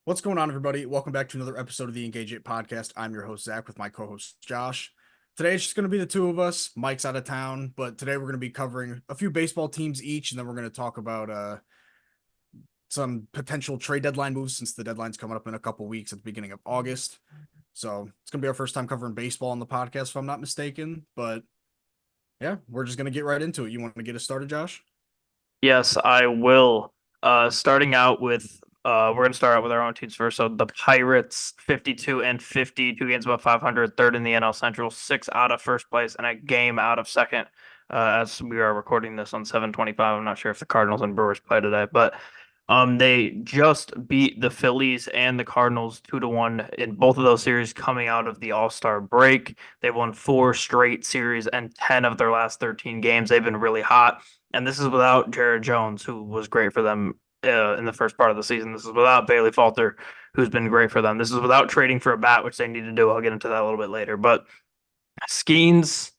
What's going on, everybody? Welcome back to another episode of the Engage It podcast. I'm your host, Zach, with my co host, Josh. Today, it's just going to be the two of us. Mike's out of town, but today we're going to be covering a few baseball teams each, and then we're going to talk about some potential trade deadline moves since the deadline's coming up in a couple weeks at the beginning of August. So it's going to be our first time covering baseball on the podcast, if I'm not mistaken. But yeah, we're just going to get right into it. You want to get us started, Josh? Yes, I will. Starting out with we're gonna start out with our own teams first. So the Pirates 52 and 50, 2 games above 500, third in the NL Central, six out of first place, and a game out of second. As we are recording this on 7:25. I'm not sure if the Cardinals and Brewers play today, but they just beat the Phillies and the Cardinals 2-1 in both of those series coming out of the All-Star break. They've won four straight series and 10 of their last 13 games. They've been really hot. And this is without Jared Jones, who was great for them in the first part of the season. This is without Bailey Falter, who's been great for them. This is without trading for a bat, which they need to do. I'll get into that a little bit later. But Skeens,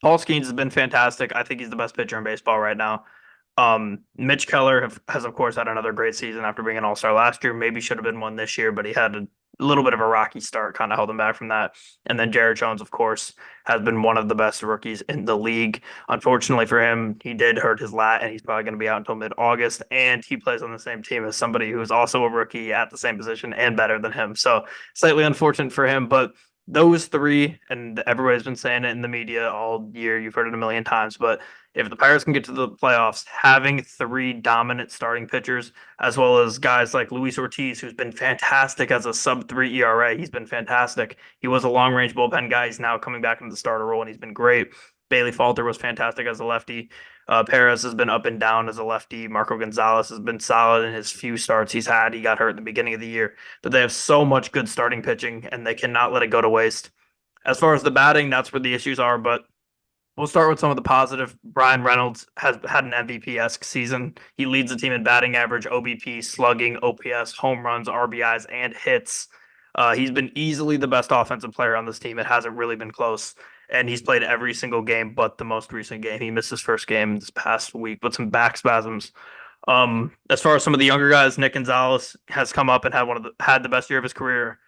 Paul Skeens has been fantastic. I think he's the best pitcher in baseball right now. Mitch Keller has, of course, had another great season after being an All Star last year. Maybe should have been one this year, but he had a little bit of a rocky start, kind of held him back from that. And then Jared Jones, of course, has been one of the best rookies in the league. Unfortunately for him, he did hurt his lat, and he's probably going to be out until mid-August. And he plays on the same team as somebody who is also a rookie at the same position and better than him. So slightly unfortunate for him, but those three, and everybody's been saying it in the media all year. You've heard it a million times, but if the Pirates can get to the playoffs, having three dominant starting pitchers, as well as guys like Luis Ortiz, who's been fantastic as a sub-3 ERA, he's been fantastic. He was a long-range bullpen guy. He's now coming back into the starter role, and he's been great. Bailey Falter was fantastic as a lefty. Perez has been up and down as a lefty. Marco Gonzalez has been solid in his few starts he's had. He got hurt at the beginning of the year, but they have so much good starting pitching, and they cannot let it go to waste. As far as the batting, that's where the issues are, but we'll start with some of the positive. Brian Reynolds has had an MVP-esque season. He leads the team in batting average, OBP, slugging, OPS, home runs, RBIs, and hits. He's been easily the best offensive player on this team. It hasn't really been close. And he's played every single game but the most recent game. He missed his first game this past week with some back spasms. As far as some of the younger guys, Nick Gonzalez has come up and had the best year of his career.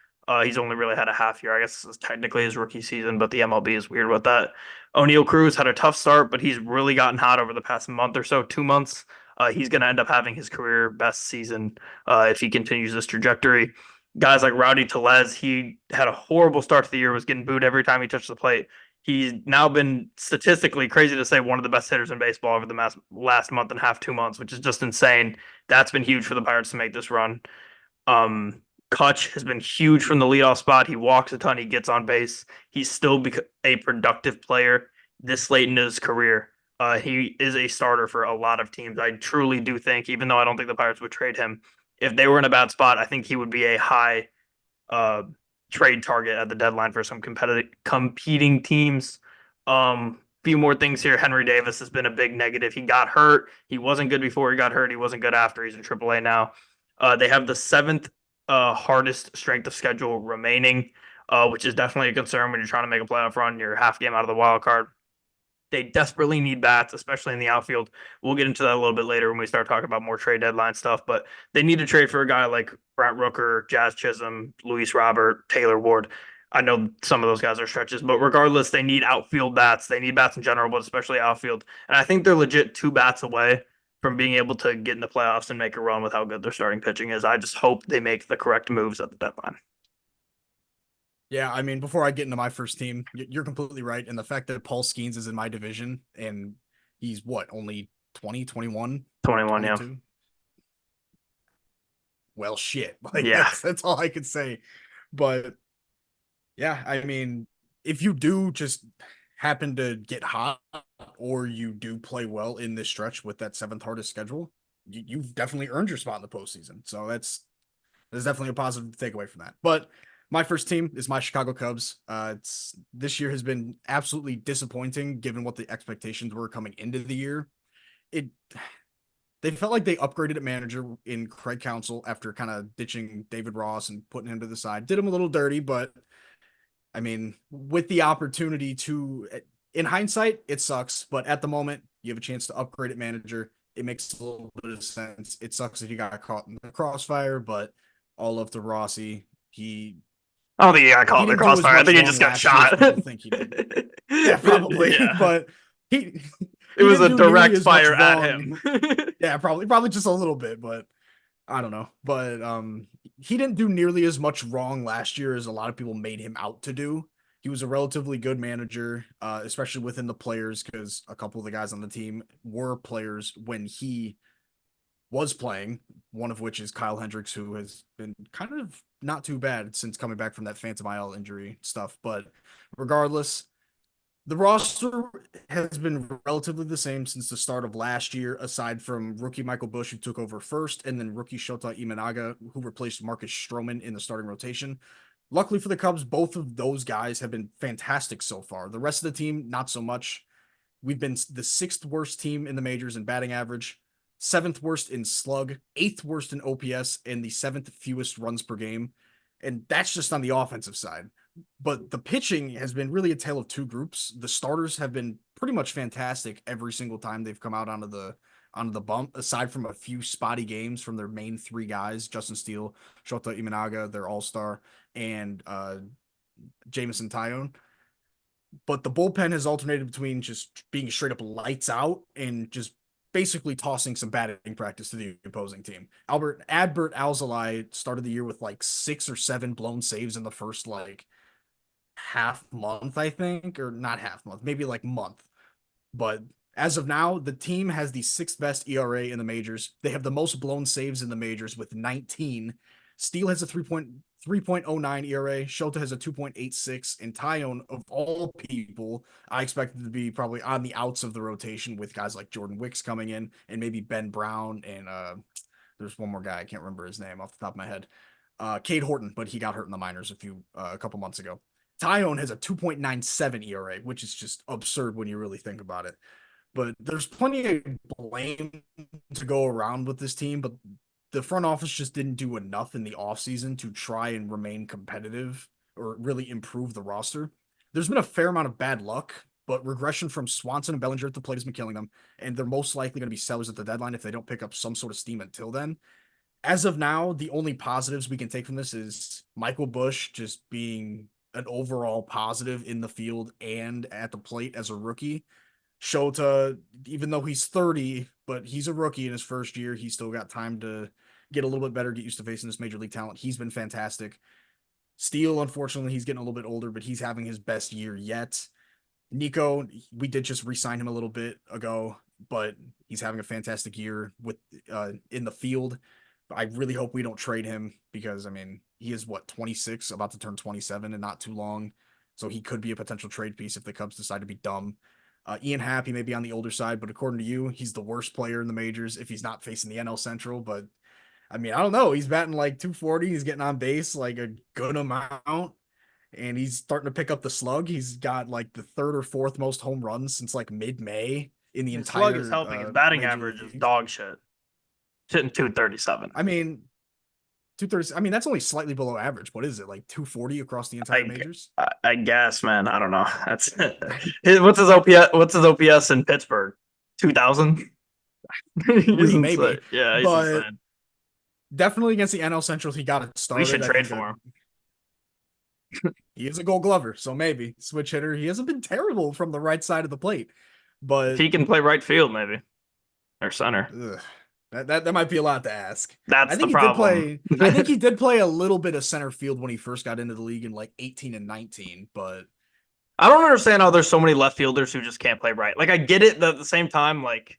He's only really had a half year. I guess this is technically his rookie season, but the MLB is weird with that. O'Neal Cruz had a tough start, but he's really gotten hot over the past month or so, 2 months. He's going to end up having his career best season if he continues this trajectory. Guys like Rowdy Tellez, he had a horrible start to the year, was getting booed every time he touched the plate. He's now been statistically crazy to say one of the best hitters in baseball over the last month and a half, 2 months, which is just insane. That's been huge for the Pirates to make this run. Kutch has been huge from the leadoff spot. He walks a ton. He gets on base. He's still a productive player this late in his career. He is a starter for a lot of teams. I truly do think, even though I don't think the Pirates would trade him, if they were in a bad spot, I think he would be a high uh, trade target at the deadline for some competitive competing teams. Few more things here. Henry Davis has been a big negative. He got hurt. He wasn't good before he got hurt. He wasn't good after. He's in AAA now. They have the seventh hardest strength of schedule remaining, which is definitely a concern when you're trying to make a playoff run. You're half game out of the wild card. They desperately need bats, especially in the outfield. We'll get into that a little bit later when we start talking about more trade deadline stuff. But they need to trade for a guy like Brent Rooker, Jazz Chisholm, Luis Robert, Taylor Ward. I know some of those guys are stretches, but regardless, they need outfield bats. They need bats in general, but especially outfield. And I think they're legit two bats away from being able to get in the playoffs and make a run with how good their starting pitching is. I just hope they make the correct moves at the deadline. Yeah, I mean, before I get into my first team, you're completely right. And the fact that Paul Skeens is in my division and he's what, only 20, 21, 21, yeah. 22? Well, shit. Like Yeah. that's all I could say. But yeah, I mean, if you do just happen to get hot or you do play well in this stretch with that seventh hardest schedule, you've definitely earned your spot in the postseason. So that's definitely a positive takeaway from that. But my first team is my Chicago Cubs. It's this year has been absolutely disappointing given what the expectations were coming into the year. It They felt like they upgraded a manager in Craig Counsell after kind of ditching David Ross and putting him to the side. Did him a little dirty, but I mean, with the opportunity to, in hindsight, it sucks. But at the moment, you have a chance to upgrade at manager. It makes a little bit of sense. It sucks that he got caught in the crossfire, but all love to Rossi. I don't think he got caught He in the didn't do as crossfire. I much think he wrong just got last year as shot. people think he did. Yeah, probably. Yeah, But he it he was didn't a do nearly direct as much fire at wrong. him. Yeah, probably just a little bit, but I don't know. But he didn't do nearly as much wrong last year as a lot of people made him out to do. He was a relatively good manager, especially within the players, because a couple of the guys on the team were players when he was playing, one of which is Kyle Hendricks, who has been kind of not too bad since coming back from that phantom IL injury stuff. But regardless, the roster has been relatively the same since the start of last year, aside from rookie Michael Busch, who took over first, and then rookie Shota Imanaga, who replaced Marcus Stroman in the starting rotation. Luckily for the Cubs, both of those guys have been fantastic so far. The rest of the team, not so much. We've been the sixth worst team in the majors in batting average, seventh worst in slug, eighth worst in OPS, and the seventh fewest runs per game. And that's just on the offensive side. But the pitching has been really a tale of two groups. The starters have been pretty much fantastic every single time they've come out onto the bump, aside from a few spotty games from their main three guys, Justin Steele, Shota Imanaga, their all-star, and Jameson Tyone. But the bullpen has alternated between just being straight up lights out and just basically tossing some batting practice to the opposing team. Adbert Alzolay started the year with like 6 or 7 blown saves in the first like half month, I think, or not half month, maybe like month. But as of now, the team has the sixth best ERA in the majors. They have the most blown saves in the majors with 19. Steele has a 3.09 ERA. Shota has a 2.86. And Tyone, of all people, I expected to be probably on the outs of the rotation with guys like Jordan Wicks coming in and maybe Ben Brown. And there's one more guy. I can't remember his name off the top of my head. Cade Horton, but he got hurt in the minors a couple months ago. Tyone has a 2.97 ERA, which is just absurd when you really think about it. But there's plenty of blame to go around with this team, but the front office just didn't do enough in the offseason to try and remain competitive or really improve the roster. There's been a fair amount of bad luck, but regression from Swanson and Bellinger at the plate has been killing them, and they're most likely going to be sellers at the deadline if they don't pick up some sort of steam until then. As of now, the only positives we can take from this is Michael Busch just being an overall positive in the field and at the plate as a rookie. Shota, even though he's 30, but he's a rookie in his first year, he's still got time to get a little bit better, get used to facing this major league talent. He's been fantastic. Steele, unfortunately, he's getting a little bit older, but he's having his best year yet. Nico, we did just re-sign him a little bit ago, but he's having a fantastic year with in the field. I really hope we don't trade him because I mean he is what 26, about to turn 27 in not too long, so he could be a potential trade piece if the Cubs decide to be dumb. Ian Happ, he may be on the older side, but according to you, he's the worst player in the majors if he's not facing the NL Central. But I mean, I don't know. He's batting like 240. He's getting on base like a good amount, and he's starting to pick up the slug. He's got like the third or fourth most home runs since like mid-May in the His slug is entire helping. His batting major average is league. dog shit. Hitting 237. I mean, 230. I mean, that's only slightly below average. What is it like 240 across the entire I majors? I guess, man. I don't know. That's what's his OPS? What's his OPS in Pittsburgh? 2000. He's Three insane. maybe, Yeah, he's but insane. definitely against the NL Central, he got it We should started. I trade think for him. he is a Gold Glover, so maybe switch hitter. He hasn't been terrible from the right side of the plate, If but he can play right field, maybe or center. ugh, that might be a lot to ask. I That's the think he did problem. play. I think he did play a little bit of center field when he first got into the league in like 18 and 19, but I don't understand how there's so many left fielders who just can't play right. Like I get it, but at the same time, like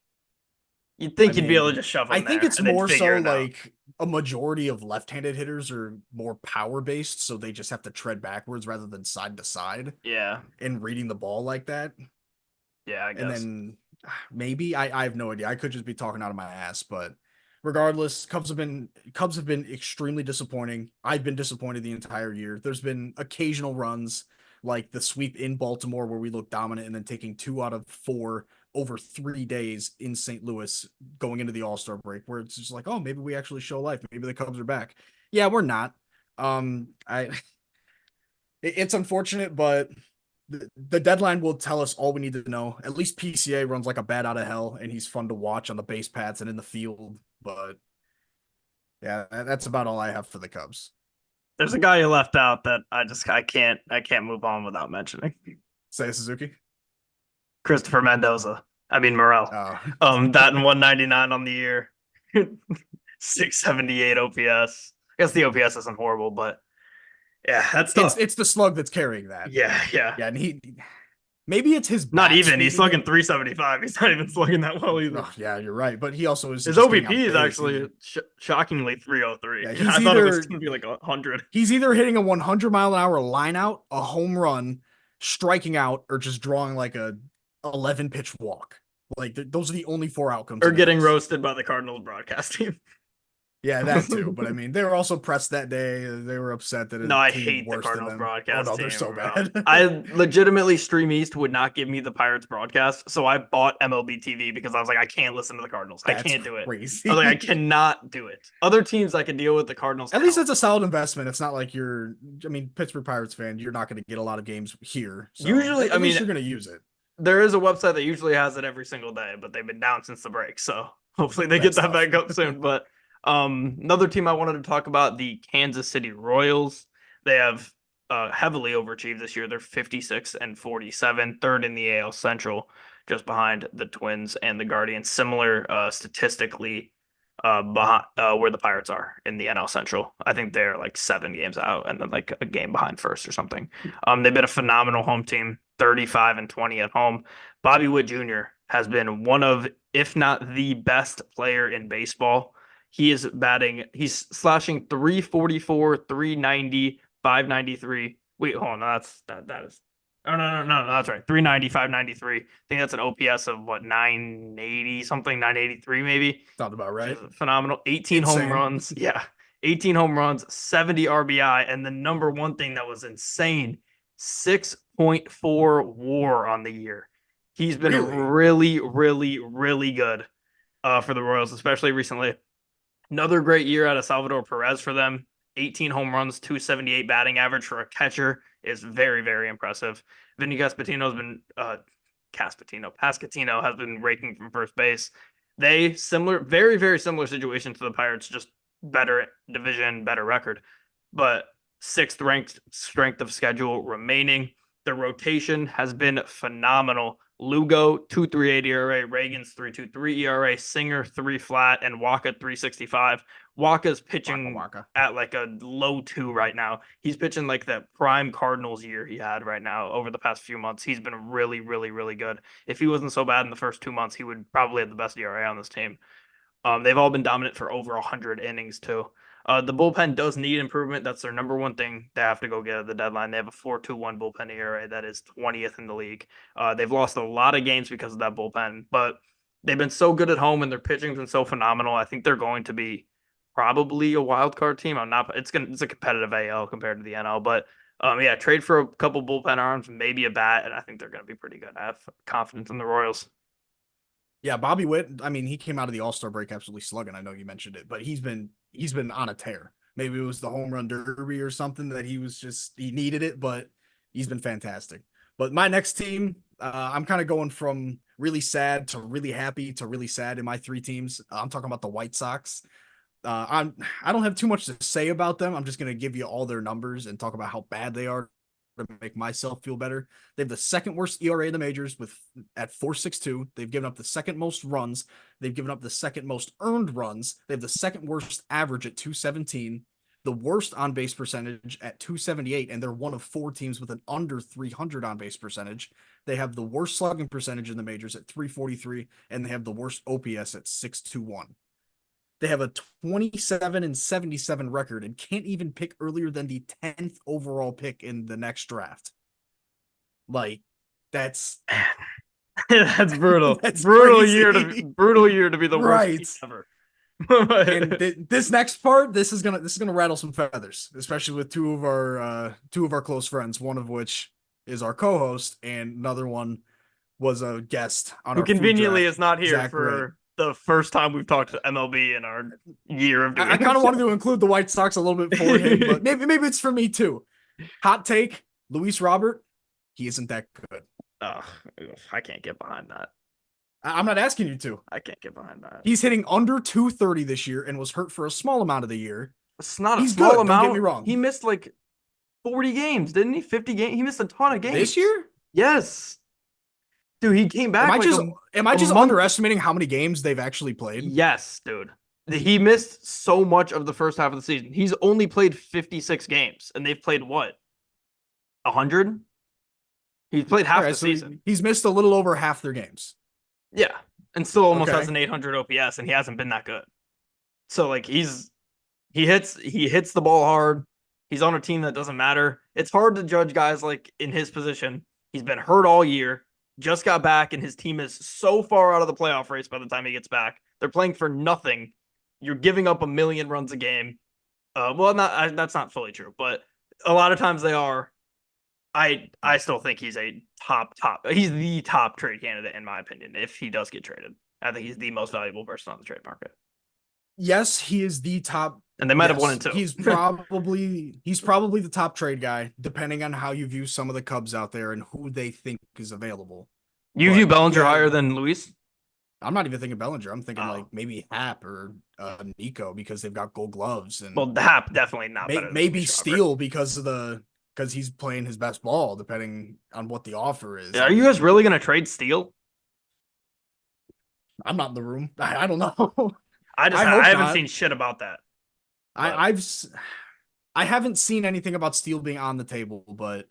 you'd I think you'd be able to mean, just shove I him think there it's and they'd more figure so it out. like a majority of left-handed hitters are more power based, so they just have to tread backwards rather than side to side Yeah, and reading the ball like that. yeah, I And guess. then maybe I have no idea. I could just be talking out of my ass, but regardless, Cubs have been extremely disappointing. I've been disappointed the entire year. There's been occasional runs like the sweep in Baltimore where we look dominant and then taking 2 out of 4 over 3 days in St. Louis going into the All-Star break where it's just like, oh, maybe we actually show life. Maybe the Cubs are back. Yeah, we're not. I it's unfortunate, but the deadline will tell us all we need to know. At least PCA runs like a bat out of hell, and he's fun to watch on the base paths and in the field. But Yeah, that's about all I have for the Cubs. There's a guy you left out that I can't move on without mentioning. Say Suzuki. Christopher Mendoza. I mean Morel. Oh, That and 199 on the year. 678 OPS. I guess the OPS isn't horrible, but yeah, that's tough. it's the slug that's carrying that. Yeah, yeah. Yeah, and maybe it's his Not bat even. He's speeding slugging him. 375. He's not even slugging that well either. Oh, yeah, you're right. But he also is His just getting on OBP is base. actually shockingly 303. Yeah, I thought it was going to be like 100. he's either hitting a 100-mile-an-hour line out, a home run, striking out, or just drawing like a 11 pitch walk. Like those are the only four outcomes. Or getting roasted by the Cardinals broadcast team. Yeah, that too. But I mean, they were also pressed that day. They were upset that No, a I team hate the worse than Cardinals them. Oh broadcast no, team, they're so bro. bad. I legitimately Stream East would not give me the Pirates broadcast, so I bought MLB TV because I was like, I can't listen to the Cardinals. I That's can't do it. crazy. I was like, I cannot do it. Other teams I can deal with. The Cardinals. At least it's a solid investment. It's not like I mean, Pittsburgh Pirates fan, you're not going to get a lot of games here. So Usually, at least you're going to use it. there is a website that usually has it every single day, but they've been down since the break. So hopefully they get that back up soon. But another team I wanted to talk about, the Kansas City Royals. They have heavily overachieved this year. They're 56 and 47, third in the AL Central, just behind the Twins and the Guardians. Similar statistically behind where the Pirates are in the NL Central. I think they're like 7 games out and then like a game behind first or something. They've been a phenomenal home team, 35 and 20 at home. Bobby Witt Jr. has been one of, if not the best player in baseball. He's slashing 344, 390, 593. Wait, hold on. That is. Oh, no, that's right. 390, 593. I think that's an OPS of what, 980 something, 983 maybe. Sounds about right. Phenomenal. 18 home Insane. runs. Yeah. 18 home runs, 70 RBI. And the number one thing that was insane, 6.4 WAR on the year. He's been really, really, really good for the Royals, especially recently. Another great year out of Salvador Perez for them. 18 home runs, 278 batting average for a catcher is very, very impressive. Vinny Pasquantino has been raking from first base. Very, very similar situation to the Pirates, just better division, better record, but sixth ranked strength of schedule remaining. The rotation has been phenomenal. Lugo 2.38 ERA, Reagan's 3.23 ERA, Singer 3 flat, and Waka 3.65. Waka's pitching at like a low 2 right now. He's pitching like that prime Cardinals year he had right now over the past few months. He's been really, really, really good. If he wasn't so bad in the first 2 months, he would probably have the best ERA on this team. They've all been dominant for over 100 innings too. The bullpen does need improvement. That's their number one thing they have to go get at the deadline. They have a 4.21 bullpen ERA that is 20th in the league. They've lost a lot of games because of that bullpen, but they've been so good at home and their pitching's been so phenomenal. I think they're going to be probably a wild card team. It's a competitive AL compared to the NL, but yeah, trade for a couple bullpen arms, maybe a bat, and I think they're going to be pretty good. I have confidence in the Royals. Yeah, Bobby Witt, I mean, he came out of the All-Star break absolutely slugging. I know you mentioned it, but he's been on a tear. Maybe it was the home run derby or something that he needed it, but he's been fantastic. But my next team, I'm kind of going from really sad to really happy to really sad in my three teams. I'm talking about the White Sox. I don't have too much to say about them. I'm just going to give you all their numbers and talk about how bad they are to make myself feel better. They have the second worst ERA in the majors at 4.62. They've given up the second most runs. They've given up the second most earned runs. They have the second worst average at 217, the worst on base percentage at 278, and they're one of four teams with an under 300 on base percentage. They have the worst slugging percentage in the majors at 343, and they have the worst OPS at 621. They have a 27 and 77 record and can't even pick earlier than the 10th overall pick in the next draft. Like, that's that's brutal. That's brutal crazy. Brutal year to be the worst team ever. And this next part, this is gonna rattle some feathers, especially with two of our close friends, one of which is our co-host, and another one was a guest on who our conveniently draft, is not here Zach for Ray. the first time we've talked to MLB in our year of doing I kind of wanted to include the White Sox a little bit for him, but maybe it's for me too. Hot take: Luis Robert, he isn't that good. Oh, I can't get behind that. I'm not asking you to. I can't get behind that. He's hitting under 230 this year and was hurt for a small amount of the year. It's not a He's small good. Don't get me amount. He wrong. missed like 40 games, didn't he? 50 games. He missed a ton of This games. year, Yes. Dude, he came am back I like just am I a just month. underestimating how many games they've actually played? Yes, dude. He missed so much of the first half of the season. He's only played 56 games, and they've played what? 100? He's played All half right, the so season. he's missed a little over half their games. Yeah. And still almost has Okay. an 800 OPS, and he hasn't been that good. So like he hits the ball hard. He's on a team that doesn't matter. It's hard to judge guys like in his position. He's been hurt all year, just got back, and his team is so far out of the playoff race by the time he gets back. They're playing for nothing. You're giving up a million runs a game. Well, not that's not fully true, but a lot of times they are. I still think he's a top. He's the top trade candidate in my opinion. If he does get traded, I think he's the most valuable person on the trade market. Yes, he is the top. And they might have 1 and 2. He's probably the top trade guy, depending on how you view some of the Cubs out there and who they think is available. You view But Bellinger yeah, higher than Luis? I'm not even thinking Bellinger. I'm thinking like Oh, maybe Hap or Nico because they've got Gold Gloves and well, Hap definitely not better than maybe Luis Robert. Steele because he's playing his best ball, depending on what the offer is. Are you guys really gonna trade Steele? I'm not in the room. I don't know. I I hope haven't not. seen shit about that. I I've I haven't seen anything about Steele being on the table, but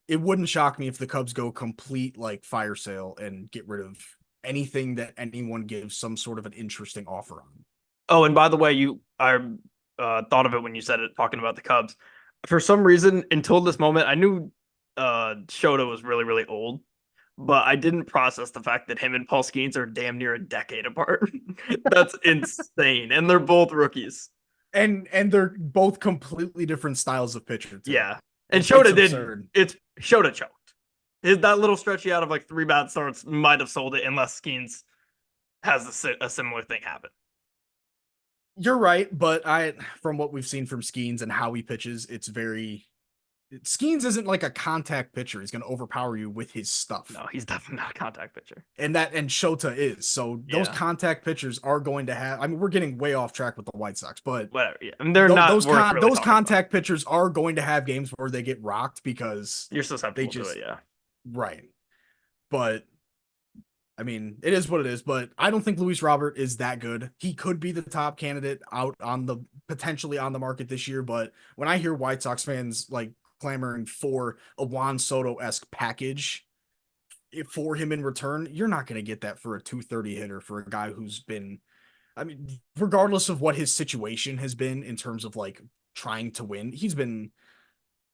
it wouldn't shock me if the Cubs go complete like fire sale and get rid of anything that anyone gives some sort of an interesting offer on. Oh, and by the way, I thought of it when you said it, talking about the Cubs. For some reason, until this moment, I knew Shota was really, really old, but I didn't process the fact that him and Paul Skeens are damn near a decade apart. That's insane, and they're both rookies. And they're both completely different styles of pitcher too. Yeah, and It's Shota did. absurd. It's Shota choked. That little stretch he had of like 3 bad starts might have sold it unless Skeens has a similar thing happen. You're right, but from what we've seen from Skeens and how he pitches, it's very Skeens isn't like a contact pitcher. He's going to overpower you with his stuff. No, he's definitely not a contact pitcher. And Shota is. So those Yeah. contact pitchers are going to have. I mean, we're getting way off track with the White Sox, but Whatever. Yeah. I mean, they're not those worth really those talking about. contact pitchers are going to have games where they get rocked because You're susceptible to it, yeah. right. But I mean, it is what it is. But I don't think Luis Robert is that good. He could be the top candidate out on the potentially on the market this year. But when I hear White Sox fans like clamoring for a Juan Soto-esque package for him in return, you're not going to get that for a 230 hitter for a guy who's been, I mean, regardless of what his situation has been in terms of like trying to win, he's been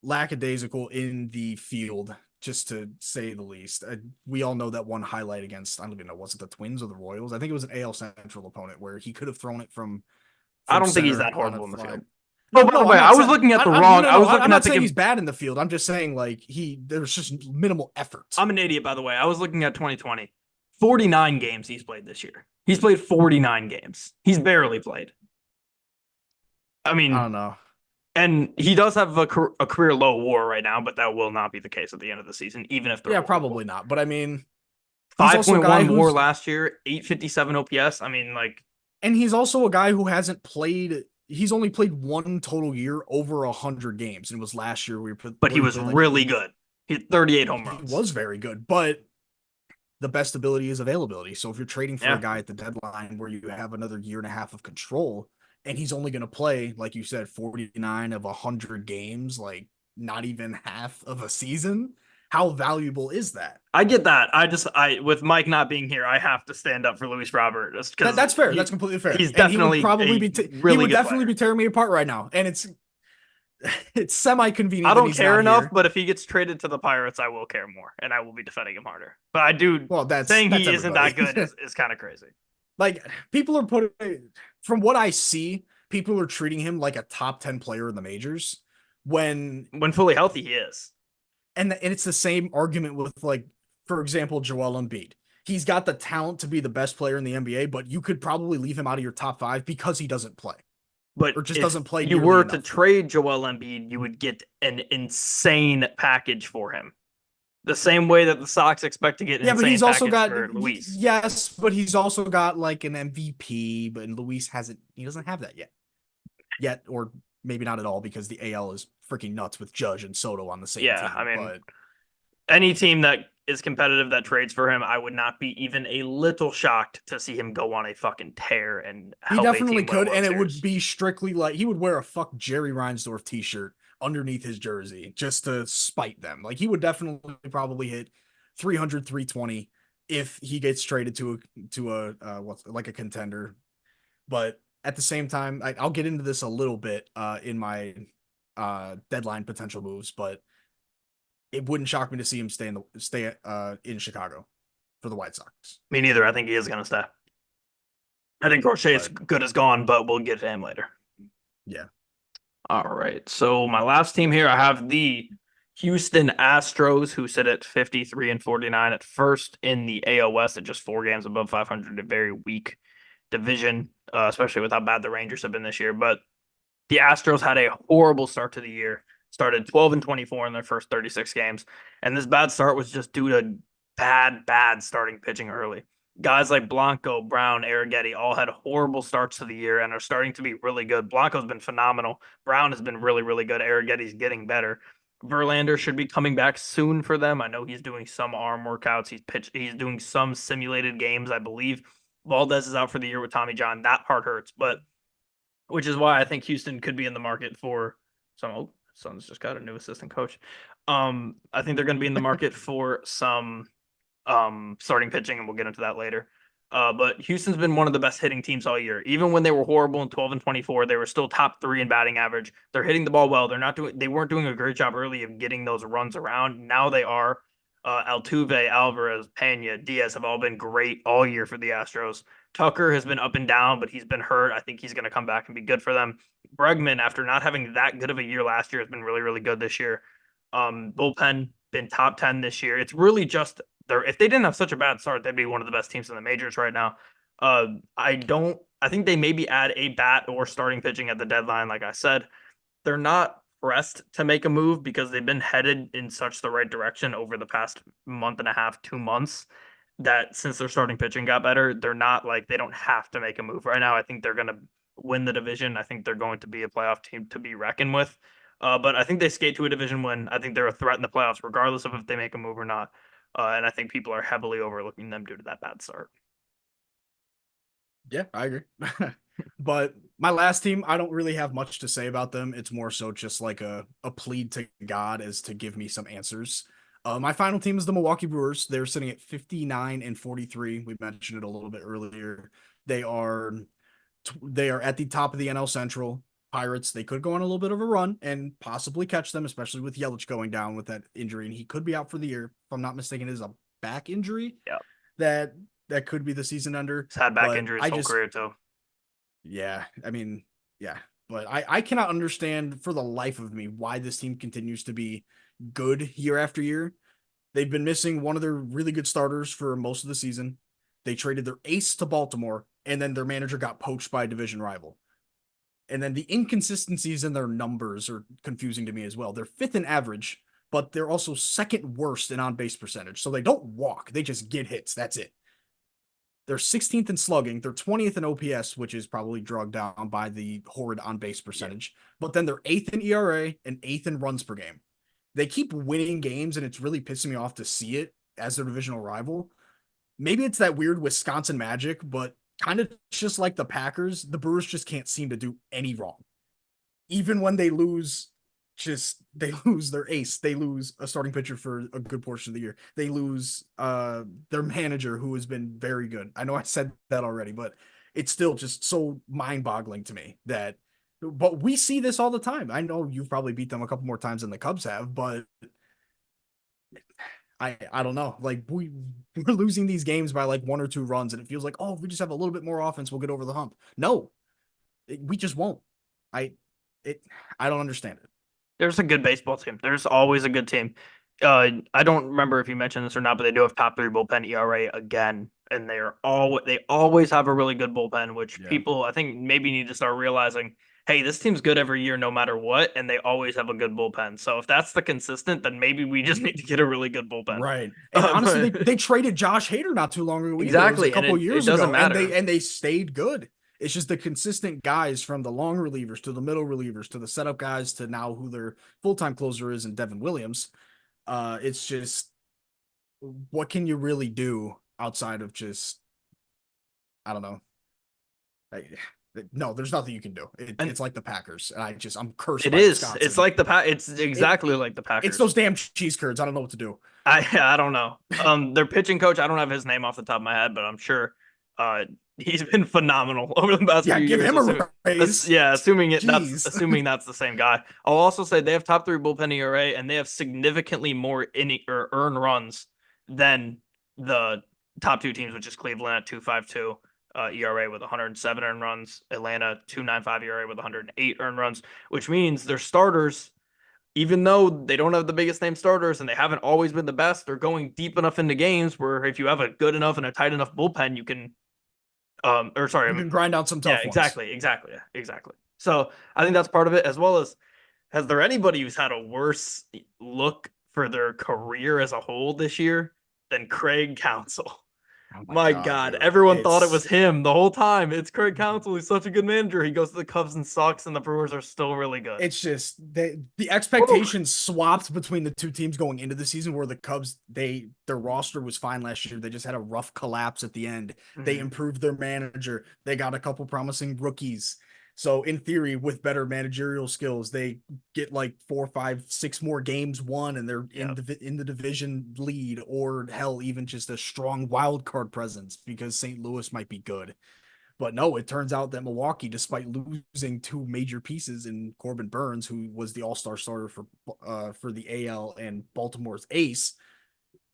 lackadaisical in the field, just to say the least. We all know that one highlight against, I don't even know, was it the Twins or the Royals? I think it was an AL Central opponent where he could have thrown it I from don't think he's center that on a horrible in the fly. field. No, Oh, by the no, way, I'm I not was saying looking at the I, wrong. no, I no, was no, looking I'm at not the. saying he's bad in the field. I'm just saying like there's just minimal effort. I'm an idiot, by the way. I was looking at 2020. 49 games he's played this year. He's played 49 games. He's barely played. I I mean, don't know. and he does have a career low WAR right now, but that will not be the case at the end of the season, even if they're Yeah, horrible. probably not. But I mean, he's also a guy 5.1 WAR who's last year, 857 OPS. I mean, like, and he's also a guy who hasn't played. He's only played one total year over 100 games, and it was last year but where he he was played like really good. He had 38 home he runs. was very good. But the best ability is availability. So if you're trading for Yeah. a guy at the deadline where you have another year and a half of control, and he's only going to play, like you said, 49 of 100 games, like not even half of a season, how valuable is that? I get that. With Mike not being here, I have to stand up for Luis Robert just because That's fair. That's completely fair. He's And he would definitely probably a be really he would good definitely player. be tearing me apart right now. And it's semi convenient. I that don't he's care not enough, here. but if he gets traded to the Pirates, I will care more, and I will be defending him harder. But I do Well, saying that's he isn't that everybody. good is kind of crazy. Like people are putting, from what I see, people are treating him like a top 10 player in the majors when When fully healthy, he is. and it's the same argument with like, for example, Joel Embiid. He's got the talent to be the best player in the NBA, but you could probably leave him out of your top 5 because he doesn't play But or just if doesn't play you nearly were enough. to trade Joel Embiid, you would get an insane package for him. The same way that the Sox expect to get an Yeah, but insane he's also package got for Luis. yes, but he's also got like an MVP, but Luis hasn't. He doesn't have that yet, or maybe not at all because the AL is freaking nuts with Judge and Soto on the same Yeah, I team. mean, But any team that is competitive that trades for him, I would not be even a little shocked to see him go on a fucking tear and he help a definitely team win a could, World and it would Series. be strictly like he would wear a fuck Jerry Reinsdorf t-shirt underneath his jersey just to spite them. Like he would definitely probably hit 300, 320 if he gets traded to a what's like a contender. But at the same time, I'll get into this a little bit in my deadline potential moves, but it wouldn't shock me to see him stay in Chicago for the White Sox. Me neither. I think he is going to stay. I think Crochet's But good as gone, but we'll get to him later. yeah, All right. So my last team here, I have the Houston Astros, who sit at 53 and 49 at first in the AL West at just 4 games above 500. A very weak division, especially with how bad the Rangers have been this year. But the Astros had a horrible start to the year. Started 12 and 24 in their first 36 games, and this bad start was just due to bad starting pitching early. Guys like Blanco, Brown, Arrighetti all had horrible starts to the year and are starting to be really good. Blanco's been phenomenal. Brown has been really good. Arrighetti's getting better. Verlander should be coming back soon for them. I know he's doing some arm workouts. He's doing some simulated games, I believe. Valdez is out for the year with Tommy John. That part hurts, but which is why I think Houston could be in the market for some. Oh, Suns just got a new assistant coach. I think they're going to be in the market for some starting pitching, and we'll get into that later. But Houston's been one of the best hitting teams all year. Even when they were horrible in 12 and 24, they were still top 3 in batting average. They're hitting the ball well. They weren't doing a great job early of getting those runs around. Now they are. Altuve, Alvarez, Pena, Diaz have all been great all year for the Astros. Tucker has been up and down, but he's been hurt. I think he's going to come back and be good for them. Bregman, after not having that good of a year last year, has been really good this year. Bullpen been top 10 this year. It's really just if they didn't have such a bad start, they'd be one of the best teams in the majors right now. I think they maybe add a bat or starting pitching at the deadline. Like I said, they're not pressed to make a move because they've been headed in such the right direction over the past month and a half, 2 months, that since their starting pitching got better, they're not like they don't have to make a move right now. I think they're going to win the division. I think they're going to be a playoff team to be reckoned with. But I think they skate to a division win. I think they're a threat in the playoffs, regardless of if they make a move or not. And I think people are heavily overlooking them due to that bad start. yeah, I agree. But my last team, I don't really have much to say about them. It's more so just like a plead to God as to give me some answers. My final team is the Milwaukee Brewers. They're sitting at 59 and 43. We mentioned it a little bit earlier. They are they are at the top of the NL Central. Pirates, they could go on a little bit of a run and possibly catch them, especially with Yelich going down with that injury, and he could be out for the year. If I'm not mistaken, it is a back injury Yeah, that could be the season under. he's had back But injuries I his whole just career too. yeah, I mean, yeah, but I cannot understand for the life of me why this team continues to be good year after year. They've been missing one of their really good starters for most of the season. They traded their ace to Baltimore, and then their manager got poached by a division rival. And then the inconsistencies in their numbers are confusing to me as well. They're fifth in average, but they're also second worst in on base percentage. So they don't walk, they just get hits. That's it. They're 16th in slugging. They're 20th in OPS, which is probably drugged down by the horrid on base percentage. But then they're 8th in ERA and 8th in runs per game. They keep winning games, and it's really pissing me off to see it as their divisional rival. Maybe it's that weird Wisconsin magic, but kind of just like the Packers, the Brewers just can't seem to do any wrong. Even when they lose, they lose their ace. They lose a starting pitcher for a good portion of the year. They lose their manager who has been very good. I know I said that already, but it's still just so mind-boggling to me that but we see this all the time. I know you've probably beat them a couple more times than the Cubs have, but I don't know. Like we're losing these games by like 1 or 2 runs, and it feels like, oh, if we just have a little bit more offense, we'll get over the hump. No, we just won't. I it I don't understand it. There's a good baseball team. There's always a good team. I don't remember if you mentioned this or not, but they do have top 3 bullpen ERA again, and they always have a really good bullpen, which Yeah. people I think maybe need to start realizing hey, this team's good every year no matter what, and they always have a good bullpen. So if that's the consistent, then maybe we just need to get a really good bullpen. Right. And honestly, they traded Josh Hader not too long ago either. It was a Exactly, and couple it years doesn't ago, and matter. they stayed good. It's just the consistent guys from the long relievers to the middle relievers to the setup guys to now who their full-time closer is and Devin Williams. It's just what can you really do outside of just I don't know. No, there's nothing you can do. And It's like the Packers. And I'm cursed it by is. It's Wisconsin. like the It's It exactly like the it's Packers. those damn cheese curds. I don't know what to do. I don't know. Their pitching coach, I don't have his name off the top of my head, but I'm sure uh he's been phenomenal over the past Yeah, few give years. him a raise. Yeah, Jeez. assuming that's the same guy. I'll also say they have top three bullpen ERA and they have significantly more inning or earned runs than the top two teams, which is Cleveland at 2.52 ERA with 107 earned runs, Atlanta 2.95 ERA with 108 earned runs, which means their starters, even though they don't have the biggest name starters and they haven't always been the best, they're going deep enough into games where if you have a good enough and a tight enough bullpen, you can, or sorry, You can grind out some yeah, tough ones. exactly. So I think that's part of it, as well as has there anybody who's had a worse look for their career as a whole this year than Craig Counsell? Oh my My God, God, dude. everyone thought it was It's him the whole time. It's Craig Counsell. He's such a good manager. He goes to the Cubs and sucks, and the Brewers are still really good. it's just the Woo. expectations swapped between the two teams going into the season where the Cubs their roster was fine last year. They just had a rough collapse at the end. They Mhm. improved their manager. They got a couple promising rookies. So in theory, with better managerial skills, they get like 4, 5, 6 more games won, and they're Yeah, in the division lead, or hell, even just a strong wild card presence because St. Louis might be good. But no, it turns out that Milwaukee, despite losing two major pieces in Corbin Burns, who was the All-Star starter for the AL and Baltimore's ace,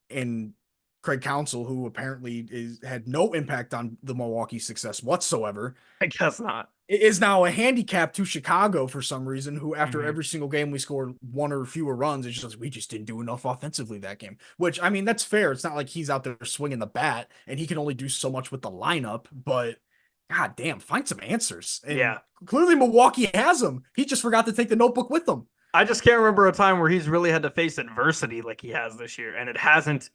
and Craig Counsell, who apparently had no impact on the Milwaukee success whatsoever, I guess not. is now a handicap to Chicago for some reason, who after Mhm. every single game we scored one or fewer runs, it's just we just didn't do enough offensively that game. Which I mean, that's fair. It's not like he's out there swinging the bat and he can only do so much with the lineup, but god damn, find some answers. And Yeah. clearly Milwaukee has them. He just forgot to take the notebook with them. I just can't remember a time where he's really had to face adversity like he has this year, and it hasn't.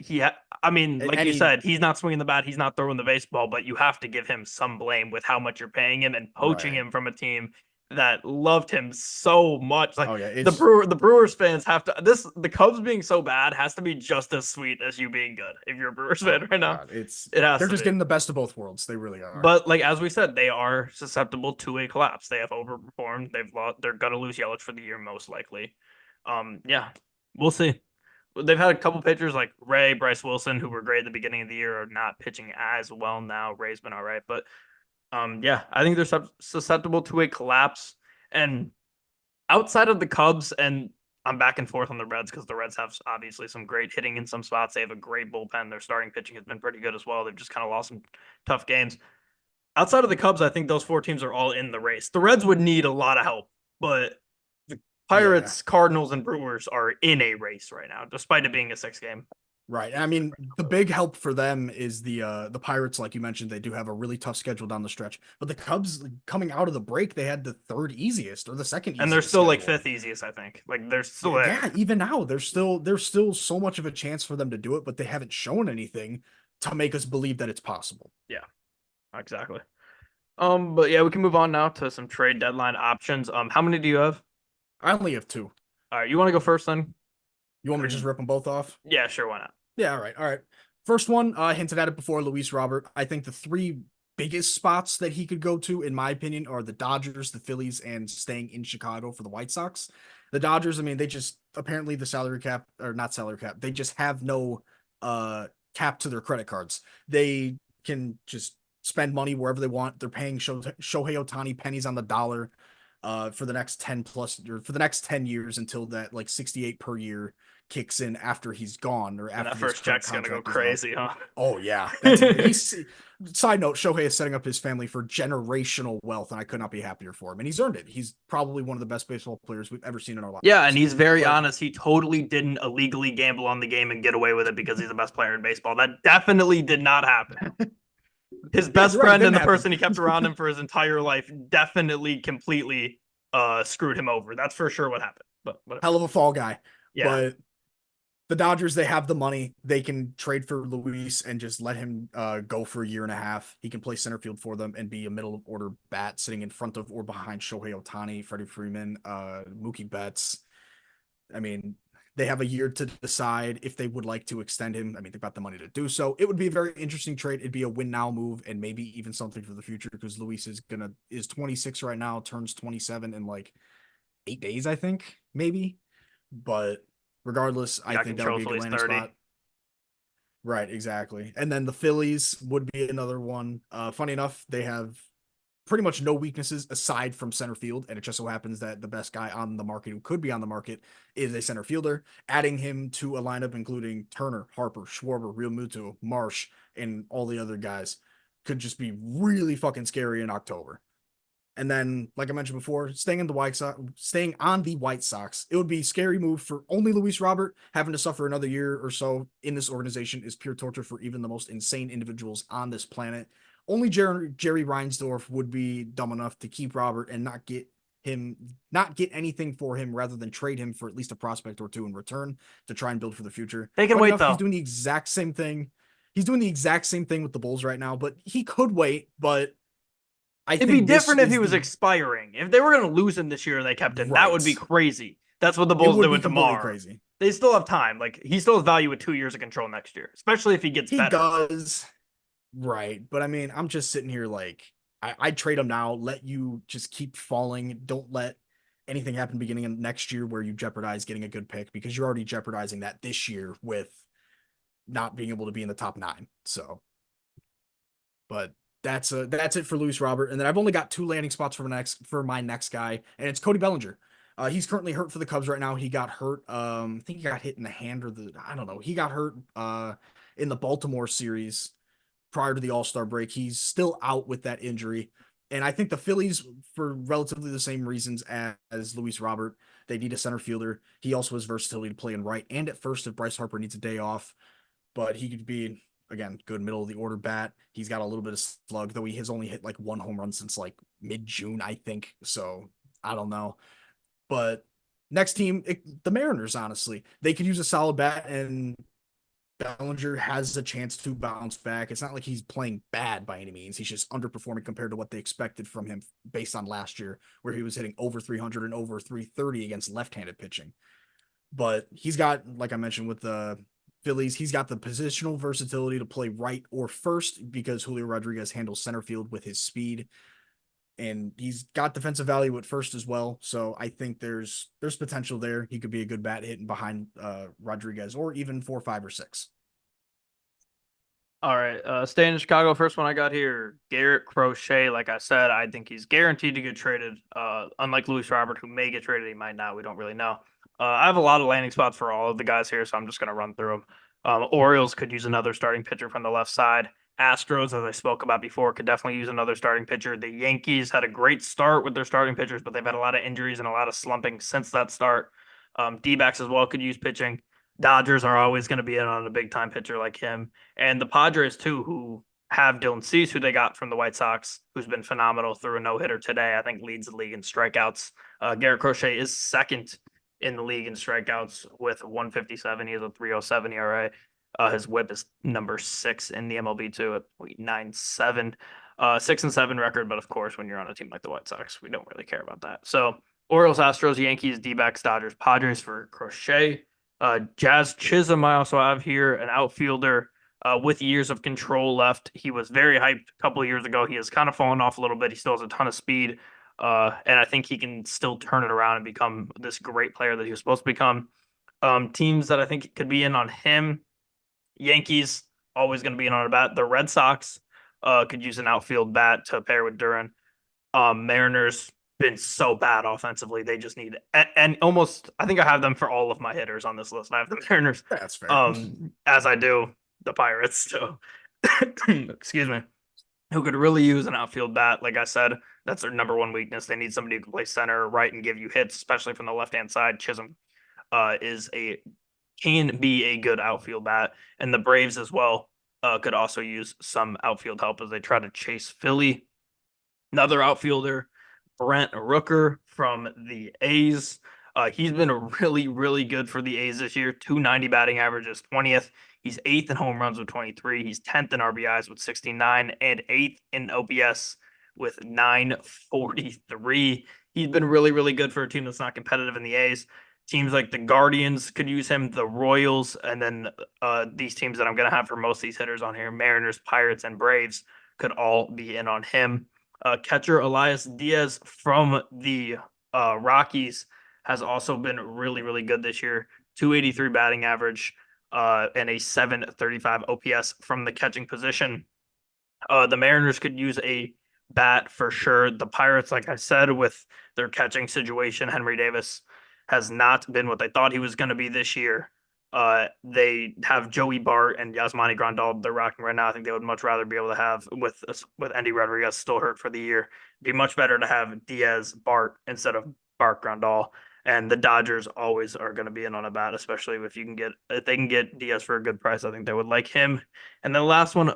I mean, like And you he said, he's not swinging the bat, he's not throwing the baseball, but you have to give him some blame with how much you're paying him and poaching right. him from a team that loved him so much. Like Oh yeah, it's The Brewers fans have to. The Cubs being so bad has to be just as sweet as you being good. If you're a Brewers oh fan right now, god, it's it has they're to just be. getting the best of both worlds. They really are. But like as we said, they are susceptible to a collapse. They have overperformed. They've lost. They're gonna lose Yelich for the year most likely. Yeah, we'll see. They've had a couple pitchers like Ray, Bryce Wilson, who were great at the beginning of the year, are not pitching as well now. Ray's been all right, but yeah, I think they're susceptible to a collapse. And outside of the Cubs, and I'm back and forth on the Reds because the Reds have obviously some great hitting in some spots. They have a great bullpen. Their starting pitching has been pretty good as well. They've just kind of lost some tough games. Outside of the Cubs, I think those four teams are all in the race. The Reds would need a lot of help, but the Yeah. Pirates, Cardinals, and Brewers are in a race right now, despite it being a 6 game. Right. I mean, the big help for them is the Pirates, like you mentioned, they do have a really tough schedule down the stretch. But the Cubs coming out of the break, they had the third easiest or the second And they're easiest still like schedule. fifth easiest, I think. Like they're still Yeah, there. yeah, even now, there's still so much of a chance for them to do it, but they haven't shown anything to make us believe that it's possible. Yeah, exactly. But yeah, we can move on now to some trade deadline options. How many do you have? I only have two. All right, you want to go first then? You want me to just rip them both off? Yeah, sure, why not? Yeah, all right. All right. First one, I hinted at it before, Luis Robert. I think the three biggest spots that he could go to, in my opinion, are the Dodgers, the Phillies, and staying in Chicago for the White Sox. The Dodgers, I mean, they just apparently the salary cap, or not salary cap, they just have no cap to their credit cards. They can just spend money wherever they want. They're paying Shohei Ohtani pennies on the dollar for the next 10 plus or for the next 10 years until that like 68 per year kicks in after he's gone or And that after his first current check's gonna go contract is up. crazy, huh? Oh yeah, that's he's. Side note: Shohei is setting up his family for generational wealth, and I could not be happier for him. And he's earned it. He's probably one of the best baseball players we've ever seen in our Yeah, and lives. he's very But honest. He totally didn't illegally gamble on the game and get away with it because he's the best player in baseball. That definitely did not happen. His yeah, best you're right. It friend didn't and the happen. person he kept around him for his entire life definitely completely screwed him over. That's for sure what happened. But whatever. Hell of a fall guy. Yeah. But the Dodgers, they have the money. They can trade for Luis and just let him go for a year and a half. He can play center field for them and be a middle of order bat sitting in front of or behind Shohei Ohtani, Freddie Freeman, Mookie Betts. I mean, they have a year to decide if they would like to extend him. I mean, they've got the money to do so. It would be a very interesting trade. It'd be a win now move and maybe even something for the future because Luis is 26 right now, turns 27 in like 8 days, I think, maybe. But regardless, I Yeah, I think can that would chill be a till good he's landing 30. spot. Right, exactly. And then the Phillies would be another one. Funny enough, they have pretty much no weaknesses aside from center field. And it just so happens that the best guy on the market who could be on the market is a center fielder. Adding him to a lineup including Turner, Harper, Schwarber, Real Muto, Marsh, and all the other guys could just be really fucking scary in October. And then, like I mentioned before, staying on the White Sox, it would be a scary move for only Luis Robert. Having to suffer another year or so in this organization is pure torture for even the most insane individuals on this planet. Only Jerry Reinsdorf would be dumb enough to keep Robert and not get anything for him rather than trade him for at least a prospect or two in return to try and build for the future. They can Funny wait enough, he's though. doing the exact same thing. He's doing the exact same thing with the Bulls right now, but he could wait. But I It'd be think this different if he is was the expiring. If they were going to lose him this year and they kept him, that would be right. crazy. That's what the It Bulls would did be with completely DeMar. crazy. They still have time. Like he still has value with 2 years of control next year, especially if he gets He better. does. Right. But I mean, I'm just sitting here like, I'd trade him now, let you just keep falling. Don't let anything happen beginning of next year where you jeopardize getting a good pick because you're already jeopardizing that this year with not being able to be in the top nine. So, but that's it for Luis Robert. And then I've only got two landing spots for my next guy, and it's Cody Bellinger. He's currently hurt for the Cubs right now. He got hurt. I think he got hit in the hand or the I don't know. He got hurt in the Baltimore series prior to the All-Star break. He's still out with that injury. And I think the Phillies, for relatively the same reasons as Luis Robert, they need a center fielder. He also has versatility to play in right and at first if Bryce Harper needs a day off. But he could be, again, good middle of the order bat. He's got a little bit of slug, though he has only hit like one home run since like mid-June, I think. So I don't know. But next team, the Mariners, honestly, they could use a solid bat, and Bellinger has a chance to bounce back. It's not like he's playing bad by any means. He's just underperforming compared to what they expected from him based on last year, where he was hitting over 300 and over 330 against left-handed pitching. But he's got, like I mentioned with the Phillies, he's got the positional versatility to play right or first because Julio Rodriguez handles center field with his speed, and he's got defensive value at first as well. So I think there's potential there. He could be a good bat hitting behind Rodriguez or even 4, 5, or 6. All right, staying in Chicago. First one I got here, Garrett Crochet. Like I said, I think he's guaranteed to get traded. Unlike Luis Robert, who may get traded, he might not. We don't really know. I have a lot of landing spots for all of the guys here, so I'm just gonna run through them. Orioles could use another starting pitcher from the left side. Astros, as I spoke about before, could definitely use another starting pitcher. The Yankees had a great start with their starting pitchers, but they've had a lot of injuries and a lot of slumping since that start. D-backs as well could use pitching. Dodgers are always going to be in on a big time pitcher like him. And the Padres, too, who have Dylan Cease, who they got from the White Sox, who's been phenomenal through a no hitter today. I think leads the league in strikeouts. Garrett Crochet is second in the league in strikeouts with 157. He has a 307 ERA. His whip is number 6 in the MLB, too, at 0.97. 6-7 record, but of course, when you're on a team like the White Sox, we don't really care about that. So, Orioles, Astros, Yankees, D-backs, Dodgers, Padres for Crochet. Jazz Chisholm, I also have here, an outfielder with years of control left. He was very hyped a couple of years ago. He has kind of fallen off a little bit. He still has a ton of speed, and I think he can still turn it around and become this great player that he was supposed to become. Teams that I think could be in on him, Yankees, always going to be in on a bat. The Red Sox could use an outfield bat to pair with Duran. Mariners been so bad offensively. They just need and almost I think I have them for all of my hitters on this list. I have the Mariners, That's fair. as I do the Pirates. So excuse me. Who could really use an outfield bat? Like I said, that's their number one weakness. They need somebody who can play center, right, and give you hits, especially from the left hand side. Chisholm is a can be a good outfield bat, and the Braves as well could also use some outfield help as they try to chase Philly. Another outfielder Brent Rooker from the A's. He's been really, really good for the A's this year. 290 batting average is 20th. He's eighth in home runs with 23. He's 10th in RBIs with 69 and eighth in OPS with 943. He's been really, really good for a team that's not competitive in the A's. Teams like the Guardians could use him, the Royals, and then these teams that I'm going to have for most of these hitters on here, Mariners, Pirates, and Braves, could all be in on him. Catcher Elias Diaz from the Rockies has also been really, really good this year. 283 batting average and a 735 OPS from the catching position. The Mariners could use a bat for sure. The Pirates, like I said, with their catching situation, Henry Davis has not been what they thought he was going to be this year. They have Joey Bart and Yasmani Grandal they're rocking right now. I think they would much rather be able to have with Andy Rodriguez still hurt for the year. It'd be much better to have Diaz Bart instead of Bart Grandal. And the Dodgers always are going to be in on a bat, especially if they can get Diaz for a good price. I think they would like him. And then the last one,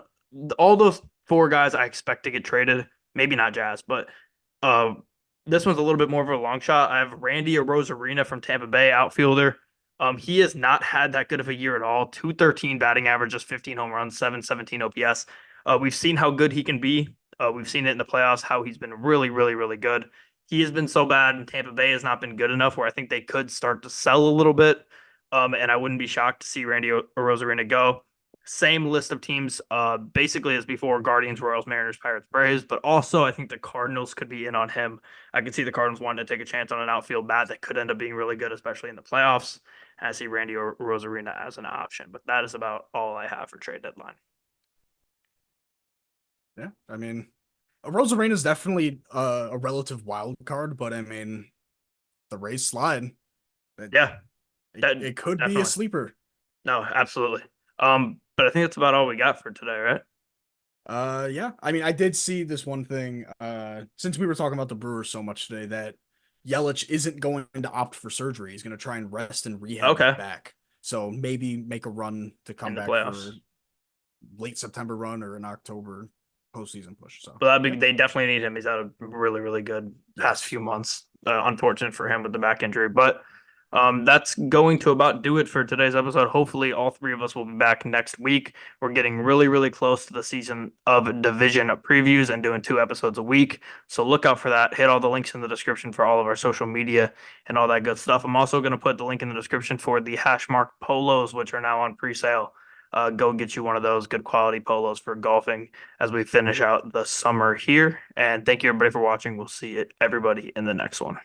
all those four guys I expect to get traded. Maybe not Jazz, but uh, this one's a little bit more of a long shot. I have Randy Arozarena from Tampa Bay, outfielder. He has not had that good of a year at all. 213 batting average, just 15 home runs, 717 OPS. We've seen how good he can be. We've seen it in the playoffs, how he's been really, really, really good. He has been so bad, and Tampa Bay has not been good enough where I think they could start to sell a little bit. And I wouldn't be shocked to see Randy Arozarena go. Same list of teams, basically as before: Guardians, Royals, Mariners, Pirates, Braves. But also, I think the Cardinals could be in on him. I could see the Cardinals wanting to take a chance on an outfield bat that could end up being really good, especially in the playoffs. I see Randy Rosarina as an option, but that is about all I have for trade deadline. Yeah, I mean, Rosarena is definitely a relative wild card, but I mean, the Rays slide. It, Yeah, that it could be a definitely. sleeper. No, absolutely. But I think that's about all we got for today, right? Yeah. I mean, I did see this one thing, since we were talking about the Brewers so much today, that Yelich isn't going to opt for surgery. He's going to try and rest and rehab Okay, that back. So maybe make a run to in come the back playoffs. for late September run or an October postseason push. So But yeah. they definitely need him. He's had a really, really good past Yes. few months. Unfortunate for him with the back injury, but that's going to about do it for today's episode. Hopefully, all three of us will be back next week. We're getting really, really close to the season of division previews and doing 2 episodes a week. So look out for that. Hit all the links in the description for all of our social media and all that good stuff. I'm also going to put the link in the description for the hash mark polos, which are now on pre-sale. Go get you one of those good quality polos for golfing as we finish out the summer here. And thank you everybody for watching. We'll see everybody in the next one.